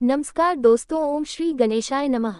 नमस्कार दोस्तों, ओम श्री गणेशाय नमः।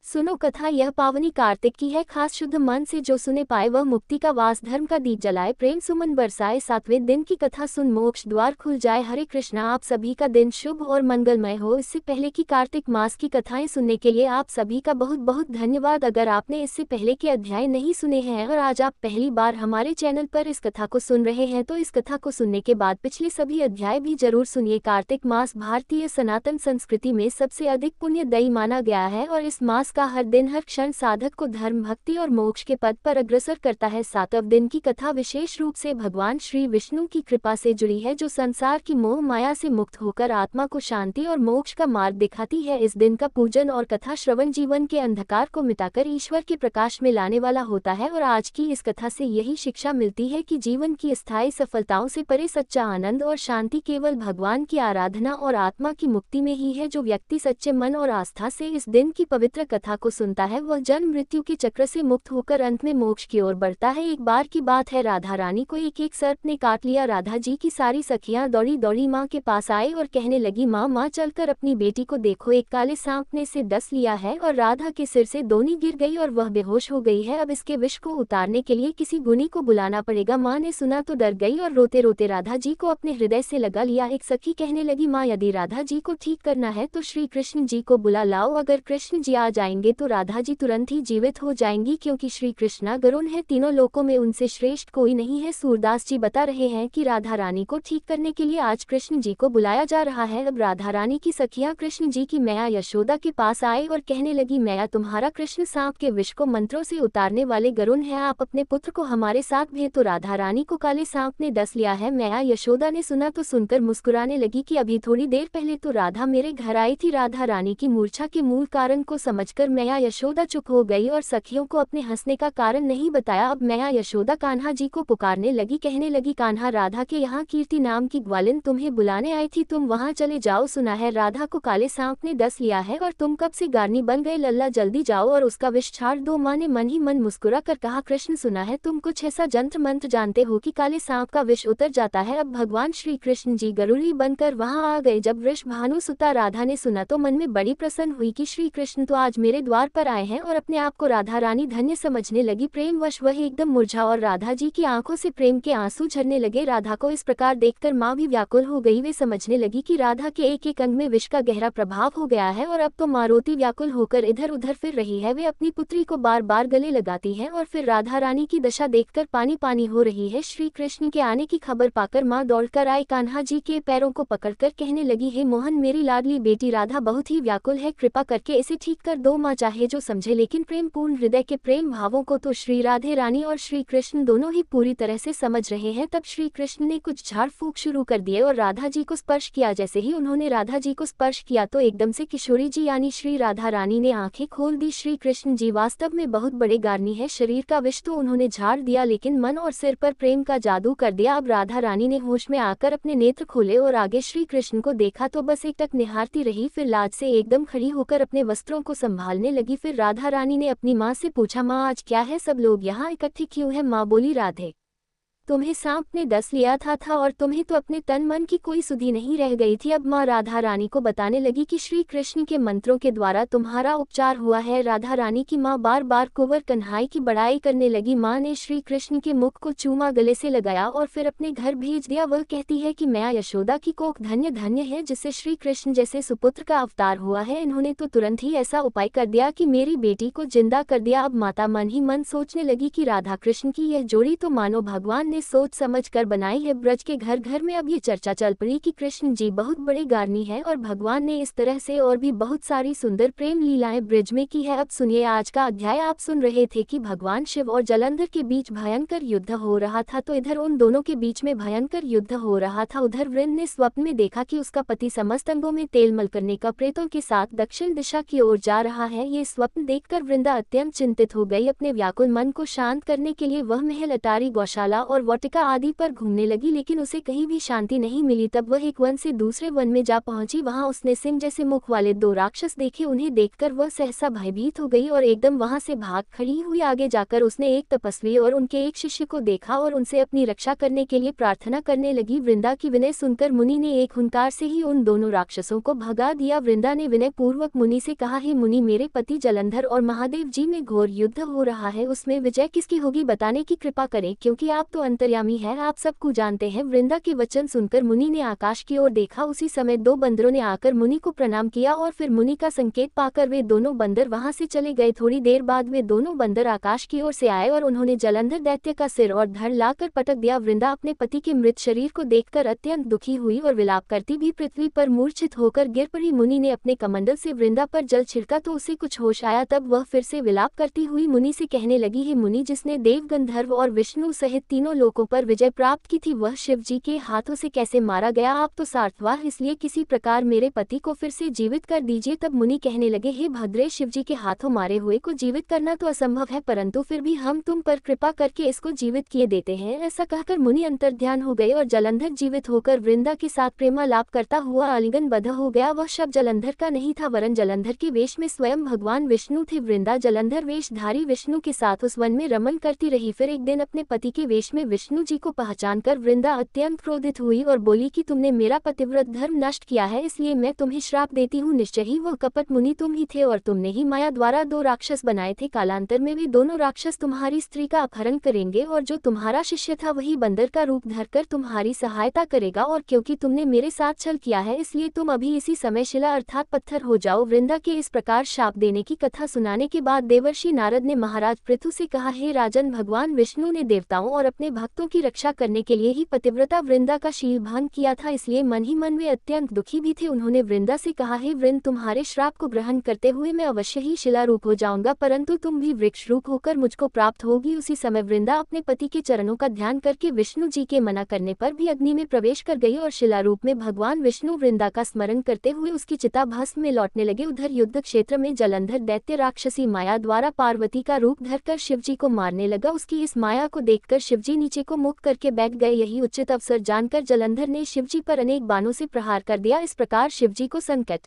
सुनो कथा, यह पावनी कार्तिक की है। खास शुद्ध मन से जो सुने पाए वह मुक्ति का वास, धर्म का दीप जलाए, प्रेम सुमन बरसाए। 7वें दिन की कथा सुन मोक्ष द्वार खुल जाए। हरे कृष्णा, आप सभी का दिन शुभ और मंगलमय हो। इससे पहले की कार्तिक मास की कथाएं सुनने के लिए आप सभी का बहुत बहुत धन्यवाद। अगर आपने इससे पहले के अध्याय नहीं सुने हैं और आज आप पहली बार हमारे चैनल पर इस कथा को सुन रहे हैं तो इस कथा को सुनने के बाद पिछले सभी अध्याय भी जरूर सुनिए। कार्तिक मास भारतीय सनातन संस्कृति में सबसे अधिक पुण्यदायी माना गया है और इस मास का हर दिन हर क्षण साधक को धर्म, भक्ति और मोक्ष के पद पर अग्रसर करता है। 7वें दिन की कथा विशेष रूप से भगवान श्री विष्णु की कृपा से जुड़ी है, जो संसार की मोह माया से मुक्त होकर आत्मा को शांति और मोक्ष का मार्ग दिखाती है। इस दिन का पूजन और कथा श्रवण जीवन के अंधकार को मिटाकर ईश्वर के प्रकाश में लाने वाला होता है और आज की इस कथा से यही शिक्षा मिलती है कि जीवन की स्थायी सफलताओं से परे सच्चा आनंद और शांति केवल भगवान की आराधना और आत्मा की मुक्ति में ही है। जो व्यक्ति सच्चे मन और आस्था से इस दिन की पवित्र कथा को सुनता है वह जन्म मृत्यु के चक्र से मुक्त होकर अंत में मोक्ष की ओर बढ़ता है। एक बार की बात है, राधा रानी को एक सर्प ने काट लिया। राधा जी की सारी सखियां दौड़ी दौड़ी माँ के पास आई और कहने लगी, माँ चलकर अपनी बेटी को देखो, एक काले सांप ने इसे डस लिया है और राधा के सिर से दोनी गिर गई और वह बेहोश हो गई है। अब इसके विष को उतारने के लिए किसी गुनी को बुलाना पड़ेगा। माँ ने सुना तो डर गई और रोते रोते राधा जी को अपने हृदय से लगा लिया। एक सखी कहने लगी, माँ यदि राधा जी को ठीक करना है तो श्री कृष्ण जी को बुला लाओ। अगर कृष्ण जी आ जाएंगे तो राधा जी तुरंत ही जीवित हो जाएंगी, क्योंकि श्री कृष्णा गरुण है, तीनों लोकों में उनसे श्रेष्ठ कोई नहीं है। सूरदास जी बता रहे हैं कि राधा रानी को ठीक करने के लिए आज कृष्ण जी को बुलाया जा रहा है। अब राधा रानी की सखियां कृष्ण जी की मैया यशोदा के पास आए और कहने लगी, मैया तुम्हारा कृष्ण सांप के विष को मंत्रों से उतारने वाले गरुण है, आप अपने पुत्र को हमारे साथ भेज। तो राधा रानी को काले सांप ने डस लिया है। मैया यशोदा ने सुना तो सुनकर मुस्कुराने लगी कि अभी थोड़ी देर पहले तो राधा मेरे घर आई थी। राधा रानी की मूर्छा के मूल कारण को समझकर मैया यशोदा चुप हो गई और सखियों को अपने हंसने का कारण नहीं बताया। अब मैया यशोदा कान्हा जी को पुकारने लगी, कहने लगी, कान्हा राधा के यहाँ कीर्ति नाम की ग्वालिन तुम्हें बुलाने आई थी, तुम वहाँ चले जाओ। सुना है राधा को काले सांप ने डस लिया है और तुम कब से गारनी बन गए, लल्ला जल्दी जाओ और उसका विष छाड़ दो। माँ ने मन ही मन मुस्कुरा कर कहा, कृष्ण सुना है तुम कुछ ऐसा जंत्र मंत्र जानते हो कि काले सांप का विष उतर जाता है। अब भगवान श्री कृष्ण जी गरुड़ी बनकर वहाँ आ गए। जब वृषभानु सुता राधा ने सुना तो मन में बड़ी प्रसन्न हुई कि श्री कृष्ण तो आज मेरे द्वार पर आए हैं और अपने आप को राधा रानी धन्य समझने लगी। प्रेमवश वह एकदम मुरझा और राधा जी की आंखों से प्रेम के आंसू झरने लगे। राधा को इस प्रकार देखकर माँ भी व्याकुल हो गई। वे समझने लगी कि राधा के एक एक अंग में विष का गहरा प्रभाव हो गया है और अब तो माँ रोती व्याकुल होकर इधर उधर फिर रही है। वे अपनी पुत्री को बार बार गले लगाती है और फिर राधा रानी की दशा देखकर पानी पानी हो रही है। श्री कृष्ण के आने की खबर पाकर माँ दौड़कर आई, कान्हा जी के पैरों को पकड़कर कहने लगी, हे मोहन मेरी लाडली बेटी राधा बहुत ही व्याकुल है, कृपा करके इसे ठीक कर दो। माँ चाहे जो समझे, लेकिन प्रेम पूर्ण हृदय के प्रेम भावों को तो श्री राधे रानी और श्री कृष्ण दोनों ही पूरी तरह से समझ रहे हैं। तब श्री कृष्ण ने कुछ झाड़ फूंक शुरू कर दिए और राधा जी को स्पर्श किया। जैसे ही उन्होंने राधा जी को स्पर्श किया तो एकदम से किशोरी जी यानी श्री राधा रानी ने आंखें खोल दी। श्री कृष्ण जी वास्तव में बहुत बड़े गारनी है। शरीर का विष तो उन्होंने झाड़ दिया, लेकिन मन और सिर पर प्रेम का जादू कर दिया। अब राधा रानी ने होश में आकर अपने नेत्र खोले और आगे श्री कृष्ण को देखा तो बस एकटक निहारती रही। फिर लाज से एकदम खड़ी होकर अपने वस्त्रों को संभालने लगी। फिर राधा रानी ने अपनी माँ से पूछा, माँ आज क्या है, सब लोग यहाँ इकट्ठे क्यों हैं? माँ बोली, राधे तुम्हें सांप ने डस लिया था और तुम्हें तो अपने तन मन की कोई सुधि नहीं रह गई थी। अब माँ राधा रानी को बताने लगी कि श्री कृष्ण के मंत्रों के द्वारा तुम्हारा उपचार हुआ है। राधा रानी की माँ बार बार कुंवर कन्हई की बड़ाई करने लगी। माँ ने श्री कृष्ण के मुख को चूमा, गले से लगाया और फिर अपने घर भेज दिया। वह कहती है कि मैया यशोदा की कोख धन्य धन्य है, जिससे श्री कृष्ण जैसे सुपुत्र का अवतार हुआ है। इन्होंने तो तुरंत ही ऐसा उपाय कर दिया कि मेरी बेटी को जिंदा कर दिया। अब माता मन ही मन सोचने लगी कि राधा कृष्ण की यह जोड़ी तो मानो भगवान सोच समझ कर बनाई है। ब्रज के घर घर में अब ये चर्चा चल पड़ी कि कृष्ण जी बहुत बड़े गारनी है और भगवान ने इस तरह से और भी बहुत सारी सुंदर प्रेम लीलाएं ब्रज में की है। अब सुनिए आज का अध्याय। आप सुन रहे थे कि भगवान शिव और जलंधर के बीच भयंकर युद्ध हो रहा था। तो इधर उन दोनों के बीच में भयंकर युद्ध हो रहा था। उधर वृंद ने स्वप्न में देखा कि उसका पति समस्त अंगों में तेल मल करने का प्रेतों के साथ दक्षिण दिशा की ओर जा रहा है। ये स्वप्न देखकर वृंदा अत्यंत चिंतित हो गई। अपने व्याकुल मन को शांत करने के लिए वह महल, अटारी, गौशाला और वाटिका आदि पर घूमने लगी, लेकिन उसे कहीं भी शांति नहीं मिली। तब वह एक वन से दूसरे वन में जा पहुंची। वहां उसने सिंह जैसे मुख वाले 2 राक्षस देखे। उन्हें देखकर वह सहसा भयभीत हो गई और एकदम वहां से भाग खड़ी हुई। आगे जाकर उसने एक तपस्वी और उनके एक शिष्य को देखा और उनसे अपनी रक्षा करने के लिए प्रार्थना करने लगी। वृंदा की विनय सुनकर मुनि ने एक हुंकार से ही उन दोनों राक्षसों को भगा दिया। वृंदा ने विनय पूर्वक मुनि से कहा, हे मुनि, मेरे पति जलंधर और महादेव जी में घोर युद्ध हो रहा है, उसमें विजय किसकी होगी बताने की कृपा करें, क्योंकि आप तो अंतर्यामी है, आप सबको जानते हैं। वृंदा के वचन सुनकर मुनि ने आकाश की ओर देखा। उसी समय 2 बंदरों ने आकर मुनि को प्रणाम किया और फिर मुनि का संकेत पाकर वे दोनों बंदर वहां से चले गए। थोड़ी देर बाद वे दोनों बंदर आकाश की ओर से आए और उन्होंने जलंधर दैत्य का सिर और धड़ लाकर पटक दिया। वृंदा अपने पति के मृत शरीर को देखकर अत्यंत दुखी हुई और विलाप करती भी पृथ्वी पर मूर्छित होकर गिर पड़ी। मुनि ने अपने कमंडल से वृंदा पर जल छिड़का तो उसे कुछ होश आया। तब वह फिर से विलाप करती हुई मुनि से कहने लगी, हे मुनि, जिसने देव, गंधर्व और विष्णु सहित तीनों लोकों पर विजय प्राप्त की थी, वह शिव जी के हाथों से कैसे मारा गया? आप तो सार्थवाह, इसलिए किसी प्रकार मेरे पति को फिर से जीवित कर दीजिए। तब मुनि कहने लगे, हे भद्रे, शिव जी के हाथों मारे हुए को जीवित करना तो असंभव है, परंतु फिर भी हम तुम पर कृपा करके इसको जीवित किए देते हैं। ऐसा कहकर मुनि अंतर्ध्यान हो गए और जलंधर जीवित होकर वृंदा के साथ प्रेमालाप करता हुआ आलिंगनबद्ध हो गया। वह शब्द जलंधर का नहीं था, वरन जलंधर के वेश में स्वयं भगवान विष्णु थे। वृंदा जलंधर वेशधारी विष्णु के साथ उस वन में रमन करती रही। फिर एक दिन अपने पति के वेश में विष्णु जी को पहचानकर वृंदा अत्यंत क्रोधित हुई और बोली कि तुमने मेरा पतिव्रत धर्म नष्ट किया है, इसलिए मैं तुम्हें श्राप देती हूँ। निश्चय ही वह कपट मुनि तुम ही थे और तुमने ही माया द्वारा 2 राक्षस बनाए थे। कालांतर में वे दोनों राक्षस तुम्हारी स्त्री का अपहरण करेंगे और जो तुम्हारा शिष्य था वही बंदर का रूप धरकर तुम्हारी सहायता करेगा, और क्योंकि तुमने मेरे साथ छल किया है इसलिए तुम अभी इसी समय शिला अर्थात पत्थर हो जाओ। वृंदा के इस प्रकार शाप देने की कथा सुनाने के बाद देवर्षि नारद ने महाराज पृथु से कहा, हे राजन, भगवान विष्णु ने देवताओं और अपने भक्तों की रक्षा करने के लिए ही पतिव्रता वृंदा का शील भंग किया था, इसलिए मन ही मन वे अत्यंत दुखी भी थे। उन्होंने वृंदा से कहा, हे वृंद, तुम्हारे श्राप को ग्रहण करते हुए मैं अवश्य ही शिला रूप हो जाऊंगा, परंतु तुम भी वृक्ष रूप होकर मुझको प्राप्त होगी। उसी समय वृंदा अपने पति के चरणों का ध्यान करके विष्णु जी के मना करने पर भी अग्नि में प्रवेश कर गई और शिला रूप में भगवान विष्णु वृंदा का स्मरण करते हुए उसकी चिता भस्म में लौटने लगे। उधर युद्ध क्षेत्र में जलंधर दैत्य राक्षसी माया द्वारा पार्वती का रूप धरकर शिवजी को मारने लगा। उसकी इस माया को देखकर शिवजी नीचे को मुख करके बैठ गए। यही उचित अवसर जानकर जलंधर ने शिवजी पर अनेक बाणों से प्रहार कर दिया। इस प्रकार शिवजी को संकट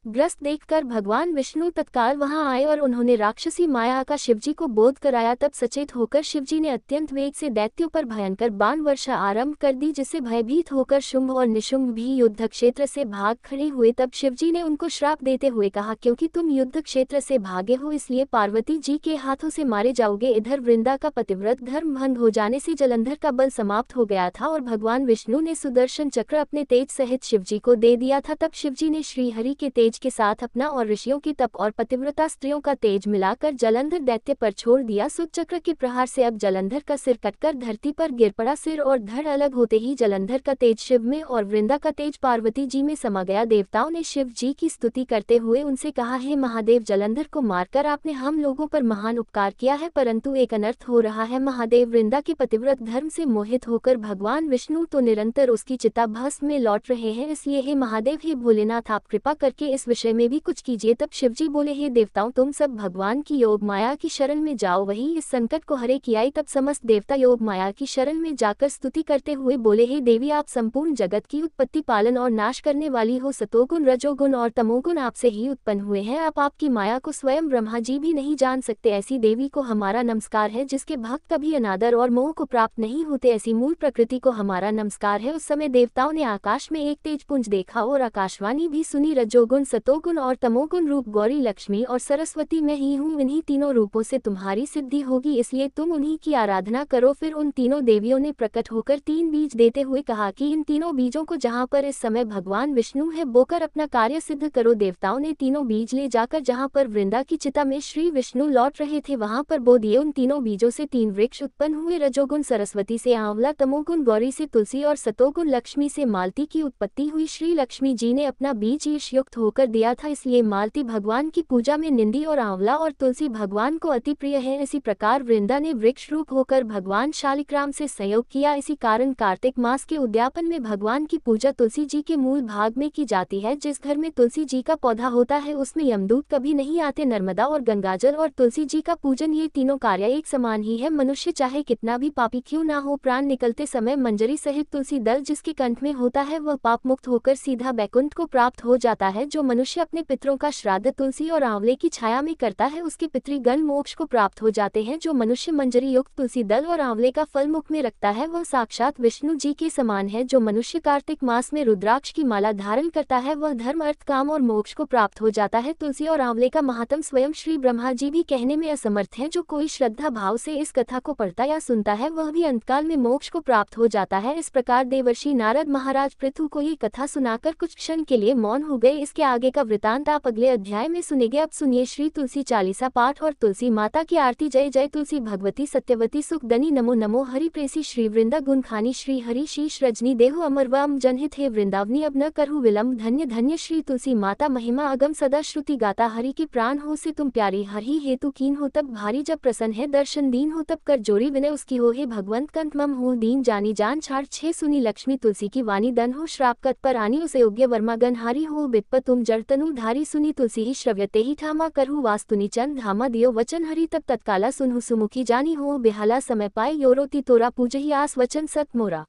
ग्रस्त देखकर भगवान विष्णु तत्काल वहां आए और उन्होंने राक्षसी माया का शिवजी को बोध कराया। तब सचेत होकर शिवजी ने अत्यंत वेग से दैत्यों पर भयंकर बाण वर्षा आरंभ कर दी, जिससे भयभीत होकर शुंभ और निशुंभ भी युद्ध क्षेत्र से भाग खड़े हुए। तब शिवजी ने उनको श्राप देते हुए कहा, क्योंकि तुम युद्ध क्षेत्र से भागे हो इसलिए पार्वती जी के हाथों से मारे जाओगे। इधर वृंदा का पतिव्रत धर्म भंग हो जाने से जलंधर का बल समाप्त हो गया था और भगवान विष्णु ने सुदर्शन चक्र अपने तेज सहित शिवजी को दे दिया था। तब शिवजी ने श्रीहरि के तेज के साथ अपना और ऋषियों की तप और पतिव्रता स्त्रियों का तेज मिलाकर जलंधर दैत्य पर छोड़ दिया। सुचक्र के प्रहार से अब जलंधर का सिर कटकर धरती पर गिर पड़ा। सिर और धड़ अलग होते ही जलंधर का तेज शिव में और वृंदा का तेज पार्वती जी में समा गया। देवताओं ने शिव जी की स्तुति करते हुए उनसे कहा, हे महादेव, जलंधर को मारकर आपने हम लोगों पर महान उपकार किया है, परंतु एक अनर्थ हो रहा है। महादेव, वृंदा के पतिव्रत धर्म से मोहित होकर भगवान विष्णु तो निरंतर उसकी चिता भस्म में लौट रहे हैं, इसलिए हे महादेव, हे भोलेनाथ, आप कृपा करके इस विषय में भी कुछ कीजिए। तब शिवजी बोले, हे देवताओं, तुम सब भगवान की योग माया की शरण में जाओ, वही इस संकट को हरे कियाई। तब समस्त देवता योग माया की शरण में जाकर स्तुति करते हुए बोले, हे देवी, आप संपूर्ण जगत की उत्पत्ति, पालन और नाश करने वाली हो। सतोगुण, रजोगुण और तमोगुण आपसे ही उत्पन्न हुए हैं। आप आपकी माया को स्वयं ब्रह्मा जी भी नहीं जान सकते। ऐसी देवी को हमारा नमस्कार है, जिसके भक्त कभी अनादर और मोह को प्राप्त नहीं होते। ऐसी मूल प्रकृति को हमारा नमस्कार है। उस समय देवताओं ने आकाश में एक तेज पुंज देखा और आकाशवाणी भी सुनी। रजोगुण, सतोगुण और तमोगुण रूप गौरी, लक्ष्मी और सरस्वती मैं ही हूँ। इन्हीं तीनों रूपों से तुम्हारी सिद्धि होगी, इसलिए तुम उन्हीं की आराधना करो। फिर उन तीनों देवियों ने प्रकट होकर 3 बीज देते हुए कहा कि इन तीनों बीजों को जहाँ पर इस समय भगवान विष्णु है बोकर अपना कार्य सिद्ध करो। देवताओं ने तीनों बीज ले जाकर जहाँ पर वृंदा की चिता में श्री विष्णु लौट रहे थे वहां पर बो दिए। उन तीनों बीजों से 3 वृक्ष उत्पन्न हुए। रजोगुण सरस्वती से आंवला, तमोगुण गौरी से तुलसी और सतोगुण लक्ष्मी से मालती की उत्पत्ति हुई। श्री लक्ष्मी जी ने अपना बीज ईश युक्त होकर होकर दिया था, इसलिए मालती भगवान की पूजा में निंदी और आंवला और तुलसी भगवान को अति प्रिय है। इसी प्रकार वृंदा ने वृक्ष रूप होकर भगवान शालिग्राम से सहयोग किया। इसी कारण कार्तिक मास के उद्यापन में भगवान की पूजा तुलसी जी के मूल भाग में की जाती है। जिस घर में तुलसी जी का पौधा होता है उसमें यमदूत कभी नहीं आते। नर्मदा और गंगाजल और तुलसी जी का पूजन, ये तीनों कार्य एक समान ही है। मनुष्य चाहे कितना भी पापी क्यों ना हो, प्राण निकलते समय मंजरी सहित तुलसी दल जिसके कंठ में होता है वह पाप मुक्त होकर सीधा वैकुंठ को प्राप्त हो जाता है। जो मनुष्य अपने पितरों का श्राद्ध तुलसी और आंवले की छाया में करता है उसके पितृगण मोक्ष को प्राप्त हो जाते हैं। जो मनुष्य मंजरी युक्त तुलसी दल और आंवले का फल मुख में रखता है वह साक्षात विष्णु जी के समान है। जो मनुष्य कार्तिक मास में रुद्राक्ष की माला धारण करता है वह धर्म, अर्थ, काम और मोक्ष को प्राप्त हो जाता है। तुलसी और आंवले का महात्म स्वयं श्री ब्रह्मा जी भी कहने में असमर्थ हैं। जो कोई श्रद्धा भाव से इस कथा को पढ़ता या सुनता है वह भी अंतकाल में मोक्ष को प्राप्त हो जाता है। इस प्रकार देवर्षि नारद महाराज पृथु को ये कथा सुनाकर कुछ क्षण के लिए मौन हो गए। इसके आगे का वृतांत आप अगले अध्याय में सुनेंगे। अब सुनिए श्री तुलसी चालीसा पाठ और तुलसी माता की आरती। जय जय तुलसी भगवती सत्यवती सुखदनी नमो नमो हरि प्रेसी श्री वृंदा गुणखानी श्री हरि शीश रजनी देहु अमरवम जनहित हे वृंदावनी अब न करहु विलम्ब। धन्य धन्य श्री तुलसी माता महिमा अगम सदा श्रुति गाता। हरि के प्राण हो से तुम प्यारी, हरि हेतु कीन हो तब भारी, जब प्रसन्न है दर्शन दीन हो तब कर जोरी विनय उसकी हो। हे भगवंत कंत मम हो दीन जानी जान छाड़ छे सुनी लक्ष्मी तुलसी की वाणी दन हो श्राप कत पर आनी उसे योग्य वर्मा गनहारी हो बिप्प तुम जड़तनु धारी सुनी तुलसी ही श्रव्यते ही ठामा करहु वास्तुनि चंद धामा दियो वचन हरि तब तत्काला सुनहु सुमुखी जानी हो बेहाला समय पाए योरोति तोरा पूजहि आस वचन सत मोरा।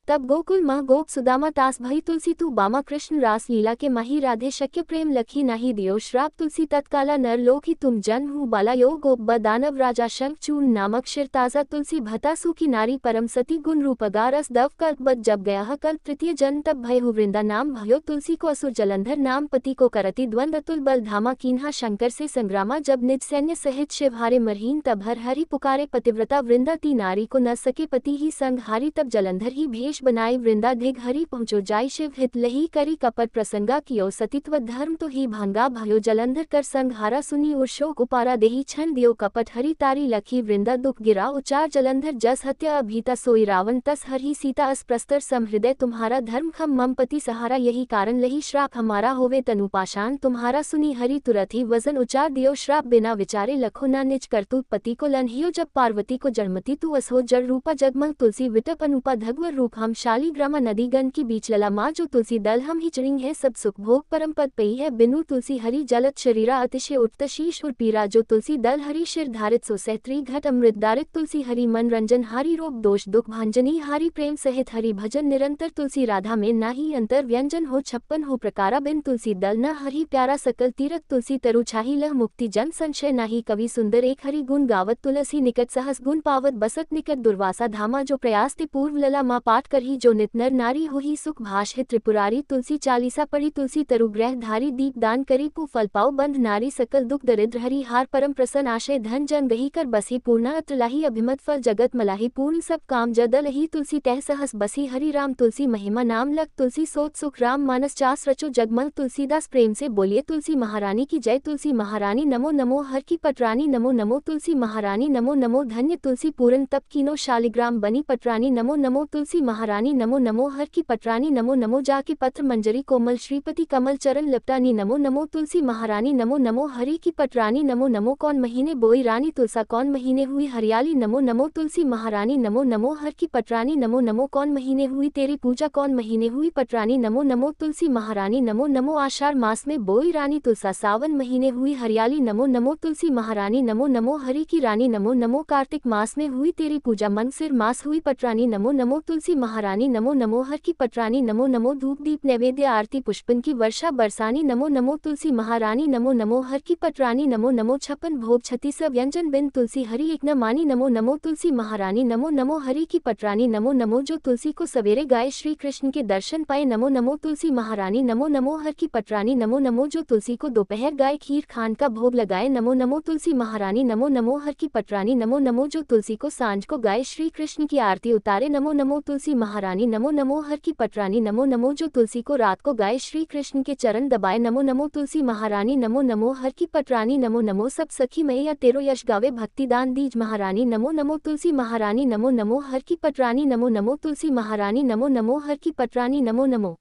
तब गोकुल मह गोप सुदामा तास भई तुलसी तू बामा कृष्ण रास लीला के माही राधे शक्य प्रेम लखी नाही दियो श्राप तुलसी तत्काला नर लोक ही तुम जन हूँ बाला यो गोप ब दानव राजा शंख चूर्ण नामक शिर ताजा तुलसी भतासु की नारी परम सती गुण रूप गारस दव कल्प बद जब गया कल्प तृतीय जन तब भय हु वृंदा नाम भयो तुलसी को असुर जलंधर नाम पति को करति द्वंद अतुल बल धामा कीन्हा शंकर से संग्रामा जब निज सैन्य सहित शिव हारे मरहीन तब हर हरि पुकारे पतिव्रता वृंदा ती नारी को न सके पति ही संग हारी तब जलंधर ही भेष बनाई वृंदा धिग हरि पहुँचो जाय शिव हित लही करी कपट प्रसंगा कियो सतीत्व धर्म तो ही भांगा भयो जलंधर कर संग हारा सुनी और शोक उपारा देही छन दियो कपट हरि तारी लखी वृंदा दुख गिरा उचार जलंधर जस हत्या अभीता सोई रावण तस हरि सीता अस प्रस्तर समहृदय तुम्हारा धर्म खम मम पति सहारा यही कारण लही श्राप हमारा होवे तनु पाषाण तुम्हारा सुनी हरि तुरंत ही वजन उचार दियो श्राप बिना विचारे लखो न निज करतूत पति को लन्हियो जब पार्वती को जन्मती तू असहो जड़ रूपा जगमग तुलसी विटप अनुपा धगवर रूप हम शाली ग्रामा नदी गन की बीच लला माँ जो तुलसी दल हम ही चरिंग है सब सुख भोग परम पद पई है बिनु तुलसी हरि जलत शरीरा अतिशय उठत शीश और पीरा जो तुलसी दल हरि शिर धारित सो सहत्री घट अमृत दारित तुलसी हरि मन रंजन हारी रोग दोष दुख भांजनी हारी प्रेम सहित हरि भजन निरंतर तुलसी राधा में नाही अंतर व्यंजन हो छप्पन हो प्रकारा बिन तुलसी दल न हरि प्यारा सकल तीरथ तुलसी तरु छाही लह मुक्ति जन संशय नाही कवि सुंदर एक हरि गुण गावत तुलसी निकट सहस गुण पावत बसत निकट दुर्वासा धामा जो प्रयास ते पूर्व लला माँ पाठ करही जो नित नर नारी हो ही सुख भाष है त्रिपुरारी तुलसी चालीसा पढ़ी तुलसी तरु ग्रह धारी दीप दान करी पु फल पाओ बंध नारी सकल दुख दरिद्र हरि हार परम प्रसन्न आशय धन जन गही कर बसी पूर्णा अत्र लाही अभिमत फल जगत मलाही पूर्ण सब काम जदल ही तुलसी तह सहस बसी हरि राम तुलसी महिमा नाम लग तुलसी सोच सुख राम मानस चास रचो जगमल तुलसीदास प्रेम से बोलिए तुलसी महारानी की जय तुलसी महारानी नमो नमो हर की पटरानी नमो नमो तुलसी महारानी नमो नमो धन्य तुलसी पूरन तप कीनो शालिग्राम बनी पटरानी नमो नमो तुलसी महारानी नमो नमो हर की पटरानी नमो नमो जाके पत्र मंजरी कोमल श्रीपति कमल चरण लपटानी नमो नमो तुलसी महारानी नमो नमो हरि की पटरानी नमो नमो कौन महीने बोई रानी तुलसा कौन महीने हुई हरियाली नमो नमो तुलसी महारानी नमो नमो हर की पटरानी नमो नमो कौन महीने हुई तेरी पूजा कौन महीने हुई पटरानी नमो नमो तुलसी महारानी नमो नमो आषाढ़ मास में बोई रानी तुलसा सावन महीने हुई हरियाली नमो नमो तुलसी महारानी नमो नमो हरि की रानी नमो नमो कार्तिक मास में हुई तेरी पूजा मंगसिर मास हुई पटरानी नमो नमो तुलसी महारानी नमो नमो हर की पटरानी नमो नमो धूप दीप नैवेद्य आरती पुष्पन की वर्षा बरसानी नमो नमो तुलसी महारानी नमो नमो हर की पटरानी नमो नमो छप्पन भोग छत्तीस व्यंजन बिन तुलसी हरि एक न मानी नमो नमो तुलसी महारानी नमो नमो हरि की पटरानी नमो नमो जो तुलसी को सवेरे गाए श्री कृष्ण के दर्शन पाए नमो नमो तुलसी महारानी नमो नमो हर की पटरानी नमो नमो जो तुलसी को दोपहर गाए खीर खान का भोग लगाए नमो नमो तुलसी महारानी नमो नमो हर की पटरानी नमो नमो जो तुलसी को सांझ को गाए श्री कृष्ण की आरती उतारे नमो नमो तुलसी महारानी नमो नमो हर की पटरानी नमो नमो जो तुलसी को रात को गाए श्री कृष्ण के चरण दबाए नमो नमो तुलसी महारानी नमो नमो हर की पटरानी नमो नमो सब सखी मैया तेरो यश गावे भक्ति दान दीज महारानी नमो नमो तुलसी महारानी नमो नमो हर की पटरानी नमो नमो तुलसी महारानी नमो नमो हर की पटरानी नमो नमो।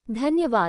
धन्यवाद।